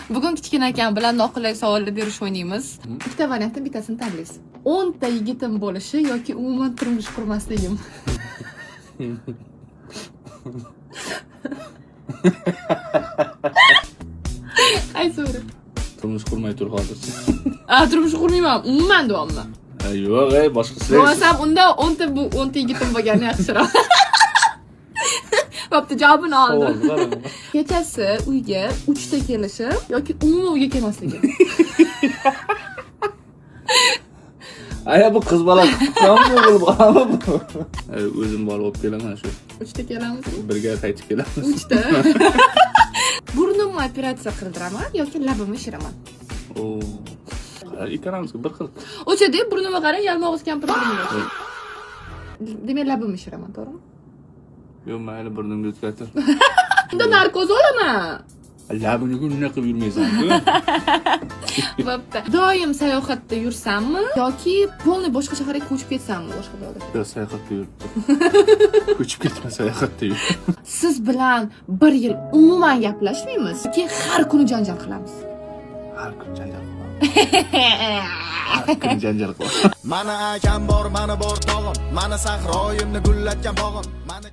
Bugun kichkina akam bilan noqulay savollar berish o'ynaymiz. Ikkita variantdan bittasini tanlaysiz. 10 ta yigitim bo'lishi yoki umuman turmush qurmasligim. Ayso'ra. Turmush qurmay tur hozircha. Turmush qurmayman, umuman deyapman. Yo'q, boshqasi. Bo'lsam unda 10 ta yigitim bo'lgani yaxshiroq. Bo'pti, javobini oldim. Kechasi uyga 3 ta kelishim yoki umuman uyga kelmasligim. Aya bu qiz bola qanday bo'lib qoladi bu? O'zim borib olib kelaman shu. 3 ta kelamiz. Birga qaytib kelamiz. 3 ta. Burnimni operatsiya qildiraman yoki labimni shiraman. Ikkalamizga bir xil. O'chada burnimga qarang, yalmog'iz kampir bo'lyapti. Demak, labimni shiraman, to'g'rimi? Yo'q, mayli burnimga o'tkaztir. Unda narkoz olaman. Labini kunna qilib yurmaysan-ku. Bo'pti. Doim sayohatda yursammi yoki polni boshqa shaharga ko'chib ketsammi boshqa joyga? Yo'q, sayohatda yur. Ko'chib ketma, sayohatda yur. Siz bilan 1 yil umuman gaplashmaymiz yoki har kuni janjal qilamiz? Har kun janjal qilamiz. Har kun janjal qilamiz. Mana akam bor, mana bor tog'im, mana sahroyimni gullatgan bog'im, mana